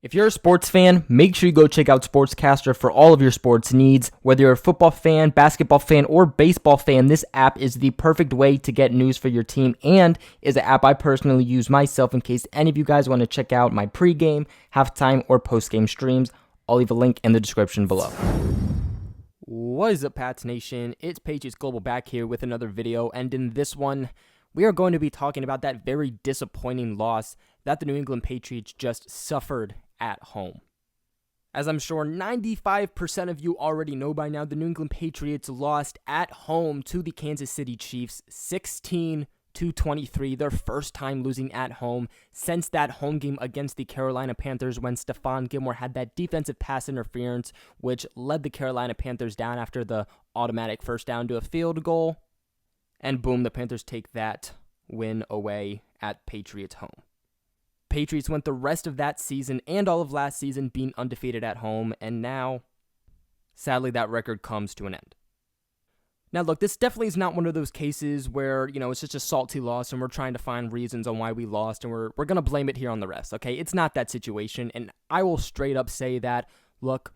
If you're a sports fan, make sure you go check out SportsCastr for all of your sports needs. Whether you're a football fan, basketball fan, or baseball fan, this app is the perfect way to get news for your team and is an app I personally use myself in case any of you guys want to check out my pregame, halftime, or postgame streams. I'll leave a link in the description below. What is up, Pats Nation? It's Patriots Global back here with another video, and in this one, we are going to be talking about that very disappointing loss that the New England Patriots just suffered at home. As I'm sure 95% of you already know by now, the New England Patriots lost at home to the Kansas City Chiefs 16-23, their first time losing at home since that home game against the Carolina Panthers when Stephon Gilmore had that defensive pass interference, which led the Carolina Panthers down after the automatic first down to a field goal. And boom, the Panthers take that win away at Patriots home. Patriots went the rest of that season and all of last season being undefeated at home, and now, sadly, that record comes to an end. Now, look, this definitely is not one of those cases where, it's just a salty loss and we're trying to find reasons on why we lost and we're going to blame it here on the refs, okay? It's not that situation, and I will straight up say that, look,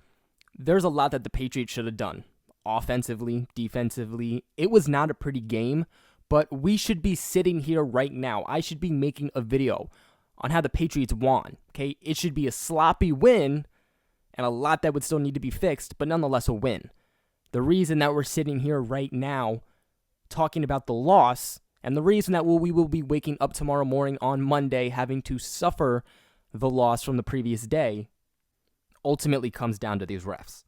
there's a lot that the Patriots should have done. Offensively, defensively, it was not a pretty game, but we should be sitting here right now. I should be making a video on how the Patriots won, okay? It should be a sloppy win and a lot that would still need to be fixed, but nonetheless a win. The reason that we're sitting here right now talking about the loss and the reason that we will be waking up tomorrow morning on Monday having to suffer the loss from the previous day ultimately comes down to these refs.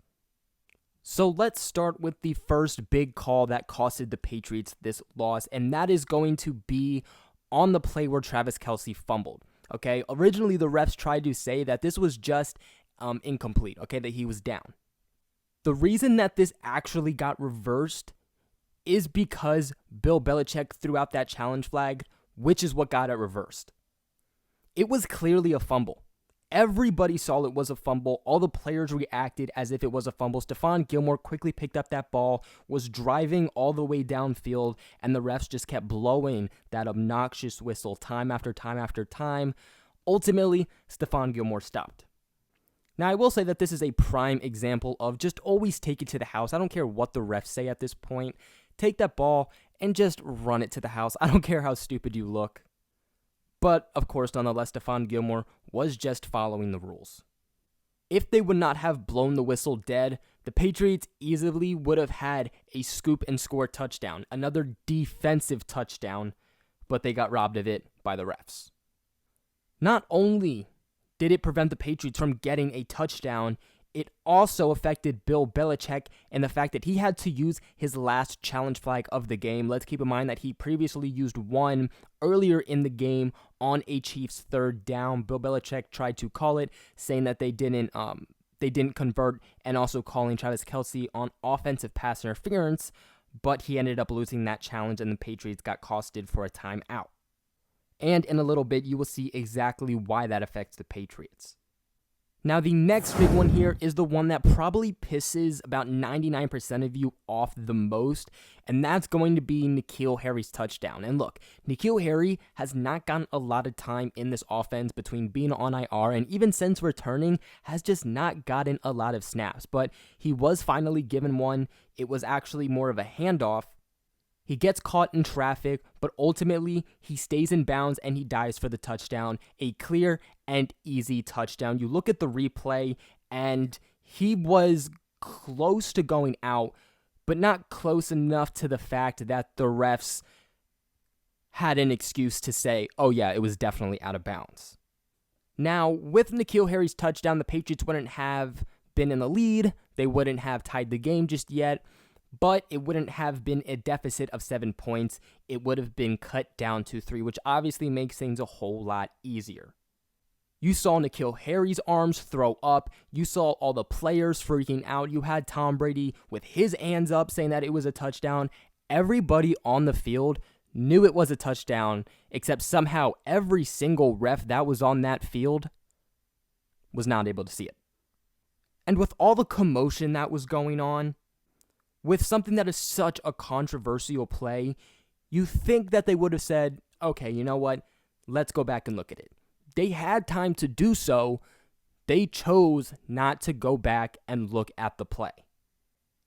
So let's start with the first big call that costed the Patriots this loss, and that is going to be on the play where Travis Kelce fumbled. Okay, originally the refs tried to say that this was just incomplete, okay, that he was down. The reason that this actually got reversed is because Bill Belichick threw out that challenge flag, which is what got it reversed. It was clearly a fumble. Everybody saw it was a fumble. All the players reacted as if it was a fumble. Stephon Gilmore quickly picked up that ball, was driving all the way downfield, and the refs just kept blowing that obnoxious whistle time after time after time. Ultimately, Stephon Gilmore stopped. Now, I will say that this is a prime example of just always take it to the house. I don't care what the refs say at this point. Take that ball and just run it to the house. I don't care how stupid you look. But, of course, nonetheless, Stephon Gilmore was just following the rules. If they would not have blown the whistle dead, the Patriots easily would have had a scoop and score touchdown, another defensive touchdown, but they got robbed of it by the refs. Not only did it prevent the Patriots from getting a touchdown, it also affected Bill Belichick and the fact that he had to use his last challenge flag of the game. Let's keep in mind that he previously used one earlier in the game on a Chiefs third down. Bill Belichick tried to call it, saying that they didn't convert, and also calling Travis Kelce on offensive pass interference, but he ended up losing that challenge and the Patriots got costed for a timeout. And in a little bit, you will see exactly why that affects the Patriots. Now, the next big one here is the one that probably pisses about 99% of you off the most, and that's going to be Nikhil Harry's touchdown. And look, Nikhil Harry has not gotten a lot of time in this offense between being on IR and even since returning has just not gotten a lot of snaps, but he was finally given one. It was actually more of a handoff. He gets caught in traffic, but ultimately he stays in bounds and he dives for the touchdown. A clear and easy touchdown. You look at the replay and he was close to going out, but not close enough to the fact that the refs had an excuse to say, oh yeah, it was definitely out of bounds. Now, with Nikhil Harry's touchdown, the Patriots wouldn't have been in the lead. They wouldn't have tied the game just yet. But it wouldn't have been a deficit of 7 points. It would have been cut down to 3, which obviously makes things a whole lot easier. You saw Nikhil Harry's arms throw up. You saw all the players freaking out. You had Tom Brady with his hands up saying that it was a touchdown. Everybody on the field knew it was a touchdown, except somehow every single ref that was on that field was not able to see it. And with all the commotion that was going on, with something that is such a controversial play, you think that they would have said, okay, you know what? Let's go back and look at it. They had time to do so, They chose not to go back and look at the play.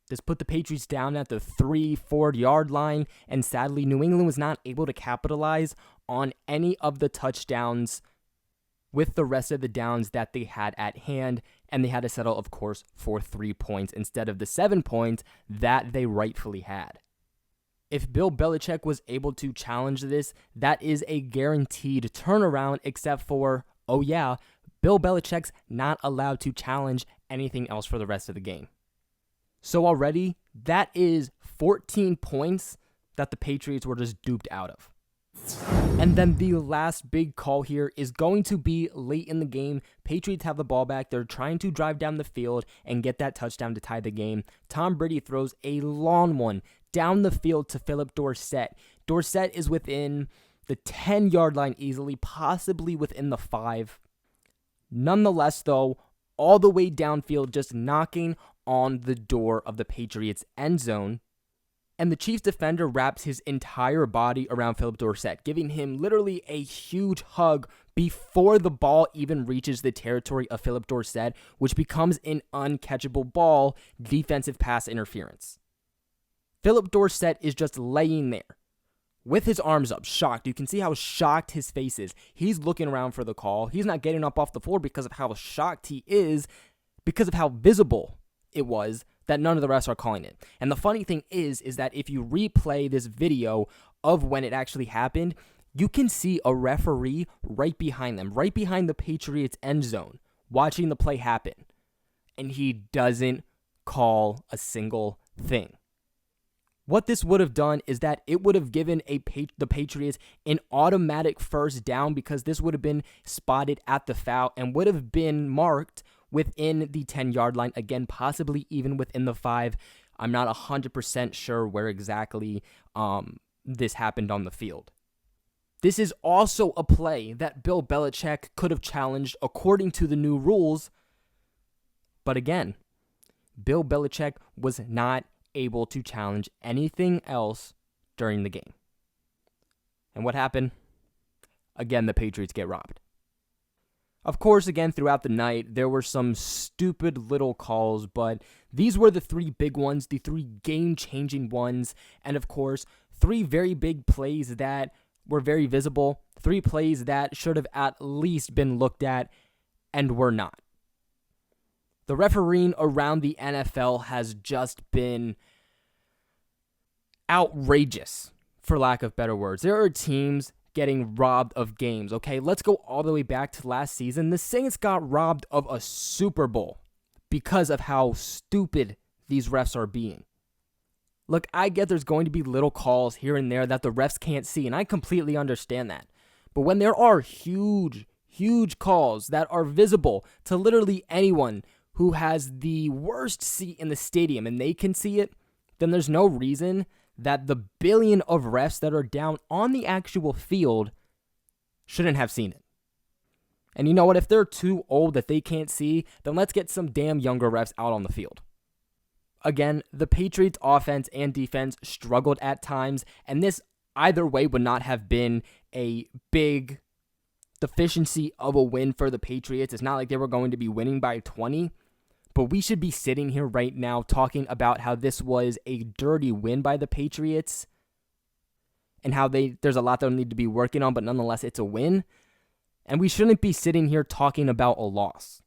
This put the Patriots down at the 3-4 yard line, and sadly, New England was not able to capitalize on any of the touchdowns with the rest of the downs that they had at hand, and they had to settle, of course, for 3 points instead of the 7 points that they rightfully had. If Bill Belichick was able to challenge this, that is a guaranteed turnaround, except for, oh yeah, Bill Belichick's not allowed to challenge anything else for the rest of the game. So already, that is 14 points that the Patriots were just duped out of. And then the last big call here is going to be late in the game. Patriots have the ball back. They're trying to drive down the field and get that touchdown to tie the game. Tom Brady throws a long one down the field to Philip Dorsett. Dorsett is within the 10-yard line easily, possibly within the 5. Nonetheless, though, all the way downfield, just knocking on the door of the Patriots' end zone. And the Chiefs defender wraps his entire body around Philip Dorsett, giving him literally a huge hug before the ball even reaches the territory of Philip Dorsett, which becomes an uncatchable ball, defensive pass interference. Philip Dorsett is just laying there with his arms up, shocked. You can see how shocked his face is. He's looking around for the call. He's not getting up off the floor because of how shocked he is, because of how visible it was that none of the refs are calling it. And the funny thing is that if you replay this video of when it actually happened, you can see a referee right behind them, right behind the Patriots' end zone, watching the play happen. And he doesn't call a single thing. What this would have done is that it would have given the Patriots an automatic first down, because this would have been spotted at the foul and would have been marked within the 10-yard line, again, possibly even within the 5. I'm not 100% sure where exactly this happened on the field. This is also a play that Bill Belichick could have challenged according to the new rules. But again, Bill Belichick was not able to challenge anything else during the game. And what happened? Again, the Patriots get robbed. Of course, again, throughout the night, there were some stupid little calls, but these were the 3 big ones, the 3 game-changing ones, and of course, 3 very big plays that were very visible, 3 plays that should have at least been looked at and were not. The refereeing around the NFL has just been outrageous, for lack of better words. There are teams getting robbed of games, okay? Let's go all the way back to last season. The Saints got robbed of a Super Bowl because of how stupid these refs are being. Look, I get there's going to be little calls here and there that the refs can't see, and I completely understand that. But when there are huge calls that are visible to literally anyone who has the worst seat in the stadium and they can see it, then there's no reason that the billion of refs that are down on the actual field shouldn't have seen it. And you know what? If they're too old that they can't see, then let's get some damn younger refs out on the field. Again, the Patriots' offense and defense struggled at times, and this either way would not have been a big deficiency of a win for the Patriots. It's not like they were going to be winning by 20. But we should be sitting here right now talking about how this was a dirty win by the Patriots and how there's a lot they'll need to be working on, but nonetheless, it's a win. And we shouldn't be sitting here talking about a loss.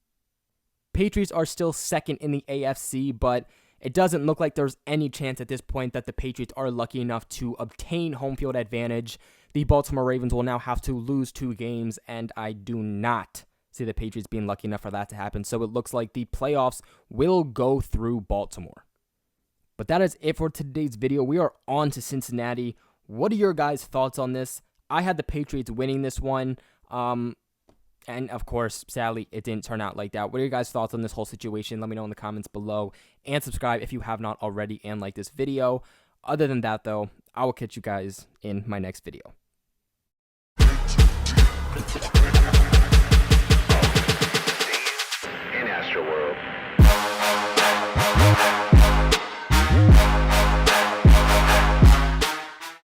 Patriots are still second in the AFC, but it doesn't look like there's any chance at this point that the Patriots are lucky enough to obtain home field advantage. The Baltimore Ravens will now have to lose 2 games, and I do not see the Patriots being lucky enough for that to happen. So it looks like the playoffs will go through Baltimore. But that is it for today's video. We are on to Cincinnati. What are your guys' thoughts on this? I had the Patriots winning this one. And of course, sadly, it didn't turn out like that. What are your guys' thoughts on this whole situation? Let me know in the comments below. And subscribe if you have not already and like this video. Other than that, though, I will catch you guys in my next video.